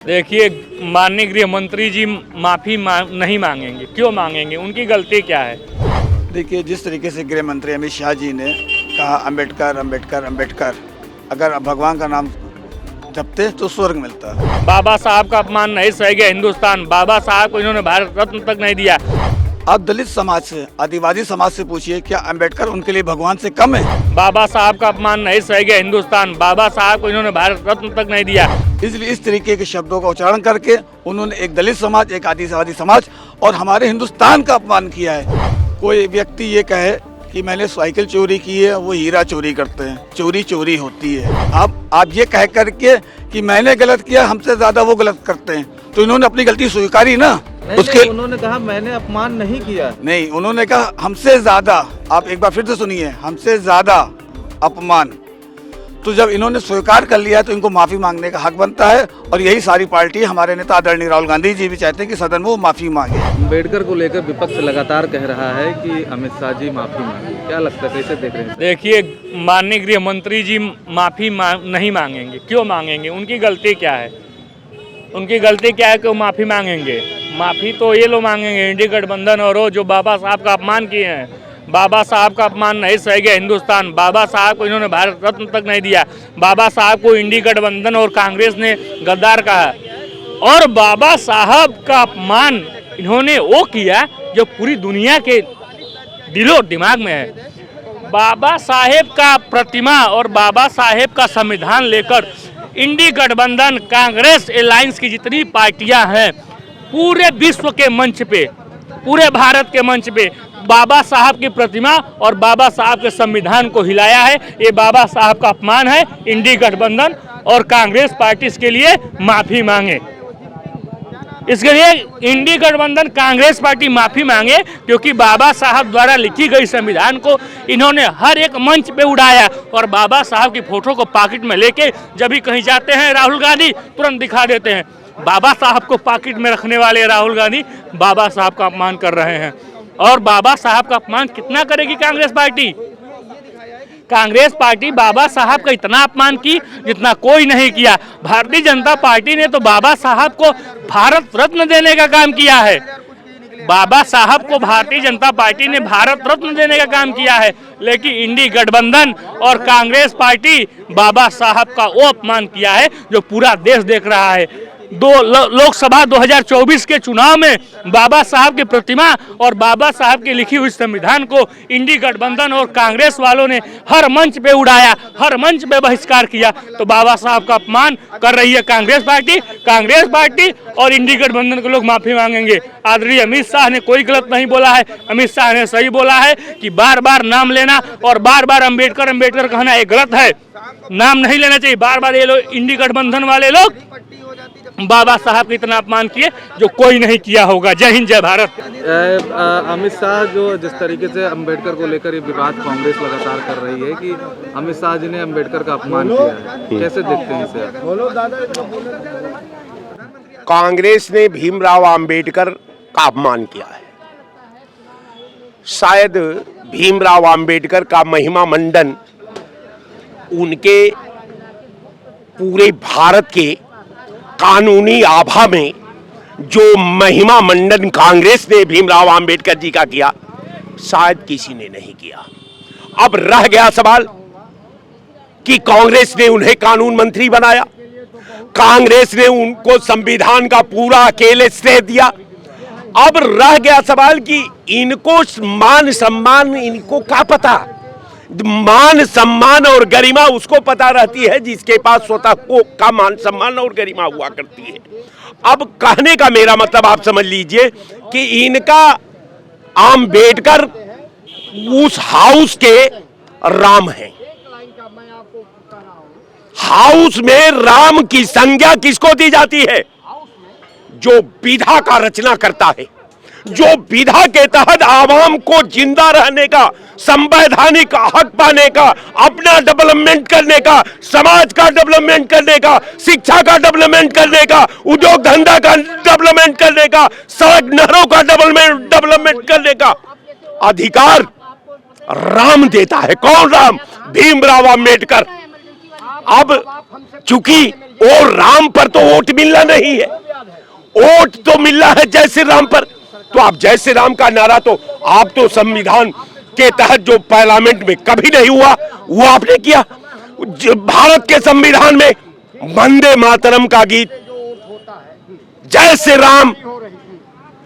देखिए, माननीय गृह मंत्री जी माफ़ी नहीं मांगेंगे। क्यों मांगेंगे? उनकी गलती क्या है? देखिए, जिस तरीके से गृह मंत्री अमित शाह जी ने कहा अम्बेडकर अम्बेडकर अम्बेडकर, अगर भगवान का नाम जपते तो स्वर्ग मिलता। बाबा साहब का अपमान नहीं सहेगा हिंदुस्तान। बाबा साहब को इन्होंने भारत रत्न तक नहीं दिया। आप दलित समाज से, आदिवासी समाज से पूछिए, क्या अम्बेडकर उनके लिए भगवान से कम है? बाबा साहब का अपमान नहीं सहेगा हिंदुस्तान। बाबा साहब को इन्होंने भारत रत्न तक नहीं दिया। इसलिए इस तरीके के शब्दों का उच्चारण करके उन्होंने एक दलित समाज, एक आदिवासी समाज और हमारे हिंदुस्तान का अपमान किया है। कोई व्यक्ति ये कहे कि मैंने साइकिल चोरी की है, वो हीरा चोरी करते हैं, चोरी चोरी होती है। आप ये कह करके कि मैंने गलत किया, हमसे ज्यादा वो गलत करते हैं, तो इन्होंने अपनी गलती स्वीकारी ना। उसके उन्होंने कहा मैंने अपमान नहीं किया। नहीं, उन्होंने कहा हमसे ज्यादा। आप एक बार फिर से सुनिए, हमसे ज्यादा अपमान। तो जब इन्होंने स्वीकार कर लिया तो इनको माफी मांगने का हक बनता है, और यही सारी पार्टी, हमारे नेता आदरणीय राहुल गांधी जी भी चाहते हैं कि सदन में वो माफी मांगे। अम्बेडकर को लेकर विपक्ष लगातार कह रहा है कि अमित शाह जी माफी मांगे, क्या लगता है, कैसे देख रहे हैं? देखिए, माननीय गृह मंत्री जी माफ़ी नहीं मांगेंगे। क्यों मांगेंगे? उनकी गलती क्या है? उनकी गलती क्या है कि वो माफ़ी मांगेंगे? माफ़ी तो ये लोग मांगेंगे, इंडी गठबंधन और वो जो बाबा साहब का अपमान किए हैं। बाबा साहब का अपमान नहीं सहेगा हिंदुस्तान। बाबा साहब को इन्होंने भारत रत्न तक नहीं दिया। बाबा साहब को इंडी गठबंधन और कांग्रेस ने गद्दार कहा, और बाबा साहब का अपमान इन्होंने वो किया जो पूरी दुनिया के दिलो दिमाग में है। बाबा साहेब का प्रतिमा और बाबा साहेब का संविधान लेकर इंडी गठबंधन, कांग्रेस अलायंस की जितनी पार्टियां हैं, पूरे विश्व के मंच पे, पूरे भारत के मंच पे बाबा साहब की प्रतिमा और बाबा साहब के संविधान को हिलाया है। ये बाबा साहब का अपमान है। इंडी गठबंधन और कांग्रेस पार्टी इसके लिए माफी मांगे। इसके लिए इंडी गठबंधन, कांग्रेस पार्टी माफी मांगे, क्योंकि बाबा साहब द्वारा लिखी गई संविधान को इन्होंने हर एक मंच पे उड़ाया, और बाबा साहब की फोटो को पॉकेट में लेके जब भी कहीं जाते हैं राहुल गांधी तुरंत दिखा देते हैं। बाबा साहब को पॉकेट में रखने वाले राहुल गांधी बाबा साहब का अपमान कर रहे हैं। और बाबा साहब का अपमान कितना करेगी कांग्रेस पार्टी? कांग्रेस पार्टी बाबा साहब का इतना अपमान की जितना कोई नहीं किया। भारतीय जनता पार्टी ने तो बाबा साहब को भारत रत्न देने का काम किया है। बाबा साहब को भारतीय जनता पार्टी ने भारत रत्न देने का काम किया है, लेकिन इंडी गठबंधन और कांग्रेस पार्टी बाबा साहब का वो अपमान किया है जो पूरा देश देख रहा है। लोकसभा 2024 के चुनाव में बाबा साहब की प्रतिमा और बाबा साहब की लिखी हुई संविधान को इंडी गठबंधन और कांग्रेस वालों ने हर मंच पे उड़ाया, हर मंच पे बहिष्कार किया। तो बाबा साहब का अपमान कर रही है कांग्रेस पार्टी और इंडी गठबंधन के लोग माफी मांगेंगे। आदरणीय अमित शाह ने कोई गलत नहीं बोला है। अमित शाह ने सही बोला है कि बार बार नाम लेना और बार बार अम्बेडकर कहना ये गलत है। नाम नहीं लेना चाहिए। बार बार ये लोग, इंडी गठबंधन वाले लोग, बाबा साहब का इतना अपमान किए जो कोई नहीं किया होगा। जय हिंद, जय भारत। अमित शाह जो जिस तरीके से अम्बेडकर को लेकर ये विवाद कांग्रेस लगातार कर रही है कि अमित शाह जी ने अम्बेडकर का अपमान किया है, कैसे देखते हैं इसे? कांग्रेस ने भीमराव अंबेडकर का अपमान किया है। शायद भीमराव अंबेडकर का महिमा मंडन उनके पूरे भारत के कानूनी आभा में जो महिमा मंडन कांग्रेस ने भीमराव अंबेडकर जी का किया, शायद किसी ने नहीं किया। अब रह गया सवाल कि कांग्रेस ने उन्हें कानून मंत्री बनाया, कांग्रेस ने उनको संविधान का पूरा अकेले श्रेय दिया। अब रह गया सवाल कि इनको मान सम्मान, इनको क्या पता? मान सम्मान और गरिमा उसको पता रहती है जिसके पास स्वतः को का मान सम्मान और गरिमा हुआ करती है। अब कहने का मेरा मतलब आप समझ लीजिए कि इनका अंबेडकर उस हाउस के राम है। हाउस में राम की संज्ञा किसको दी जाती है? जो विधा का रचना करता है, जो विधा के तहत आवाम को जिंदा रहने का, संवैधानिक हक पाने का, अपना डेवलपमेंट करने का, समाज का डेवलपमेंट करने का, शिक्षा का डेवलपमेंट करने का, उद्योग धंधा का डेवलपमेंट करने का, सड़क नहरों का डेवलपमेंट करने का अधिकार राम देता है। कौन राम? भीमराव अंबेडकर। अब चूंकि और राम पर तो वोट मिलना नहीं है, वोट तो मिलना है जय श्री राम पर। तो आप जय श्री राम का नारा तो आप तो संविधान के तहत जो पार्लियामेंट में कभी नहीं हुआ वो आपने किया। भारत के संविधान में वंदे मातरम का गीत, जय श्री राम,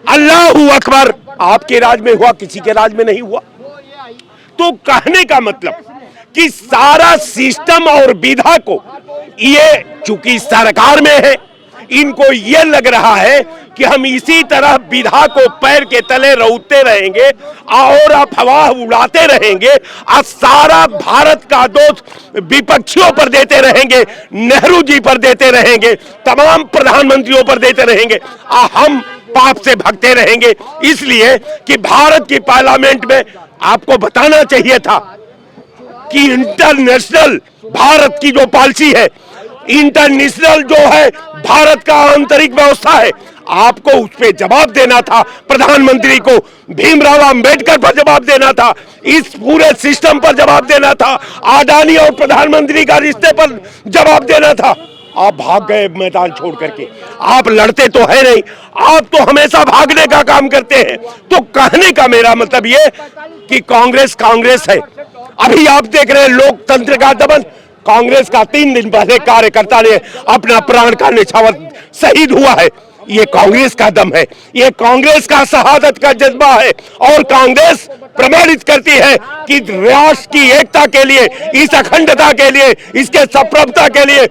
अल्लाहू अकबर आपके राज में हुआ, किसी के राज में नहीं हुआ। तो कहने का मतलब कि सारा सिस्टम और विधा को ये चूंकि सरकार में है, इनको ये लग रहा है कि हम इसी तरह विधा को पैर के तले रौते रहेंगे और अफवाह उड़ाते रहेंगे और सारा भारत का दोष विपक्षियों पर देते रहेंगे, नेहरू जी पर देते रहेंगे, तमाम प्रधानमंत्रियों पर देते रहेंगे और हम पाप से भगते रहेंगे। इसलिए कि भारत की पार्लियामेंट में आपको बताना चाहिए था कि इंटरनेशनल भारत की जो पॉलिसी है, इंटरनेशनल जो है भारत का आंतरिक व्यवस्था है, आपको उस पर जवाब देना था। प्रधानमंत्री को भीमराव अंबेडकर पर जवाब देना था, इस पूरे सिस्टम पर जवाब देना था, अडानी और प्रधानमंत्री का रिश्ते पर जवाब देना था। आप भाग गए मैदान छोड़ करके, आप लड़ते तो है नहीं, आप तो हमेशा भागने का काम करते हैं। तो कहने का मेरा मतलब ये कि कांग्रेस कांग्रेस है। अभी आप देख रहे हैं लोकतंत्र का दमन, कांग्रेस का 3 दिन पहले कार्यकर्ता ने अपना प्राण का न्यौछावर शहीद हुआ है। ये कांग्रेस का दम है, ये कांग्रेस का शहादत का जज्बा है और कांग्रेस प्रमाणित करती है कि राष्ट्र की एकता के लिए, इस अखंडता के लिए, इसके संप्रभुता के लिए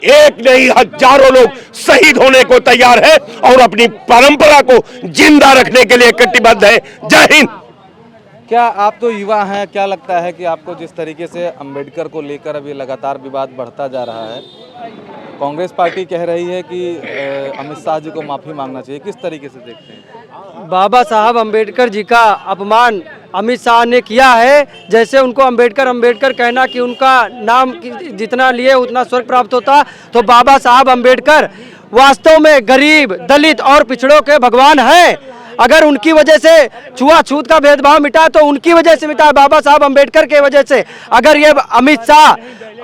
एक नहीं हजारों लोग शहीद होने को तैयार है और अपनी परंपरा को जिंदा रखने के लिए कटिबद्ध है। जय हिंद। क्या आप तो युवा हैं, क्या लगता है कि आपको जिस तरीके से अंबेडकर को लेकर अभी लगातार विवाद बढ़ता जा रहा है, कांग्रेस पार्टी कह रही है कि अमित शाह जी को माफ़ी मांगना चाहिए, किस तरीके से देखते हैं? बाबा साहब अंबेडकर जी का अपमान अमित शाह ने किया है। जैसे उनको अंबेडकर कहना कि उनका नाम जितना लिए उतना स्वर्ग प्राप्त होता, तो बाबा साहब अंबेडकर वास्तव में गरीब, दलित और पिछड़ों के भगवान हैं। अगर उनकी वजह से छुआछूत का भेदभाव मिटा तो उनकी वजह से मिटा, बाबा साहब अंबेडकर के वजह से। अगर ये अमित शाह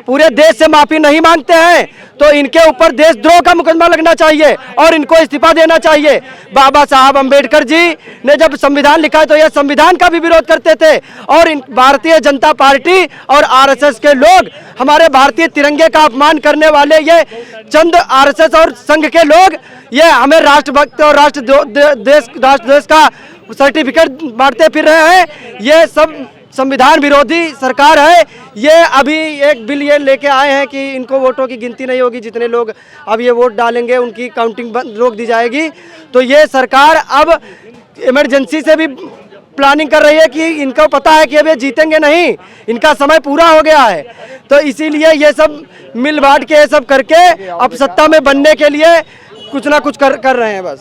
पूरे देश से माफी नहीं मांगते हैं तो इनके ऊपर देशद्रोह का मुकदमा लगना चाहिए और इनको इस्तीफा देना चाहिए। बाबा साहब अंबेडकर जी ने जब संविधान लिखा है तो यह संविधान का भी विरोध करते थे और भारतीय जनता पार्टी और आरएसएस के लोग, हमारे भारतीय तिरंगे का अपमान करने वाले ये चंद आरएसएस और संघ के लोग, ये हमें राष्ट्रभक्त और राष्ट्र देश का सर्टिफिकेट बांटते फिर रहे हैं। ये सब संविधान विरोधी सरकार है। ये अभी एक बिल ये लेके आए हैं कि इनको वोटों की गिनती नहीं होगी, जितने लोग अब ये वोट डालेंगे उनकी काउंटिंग रोक दी जाएगी। तो ये सरकार अब इमरजेंसी से भी प्लानिंग कर रही है कि इनको पता है कि अब ये जीतेंगे नहीं, इनका समय पूरा हो गया है। तो इसीलिए ये सब मिल बांट के ये सब करके अब सत्ता में बनने के लिए कुछ ना कुछ कर रहे हैं बस।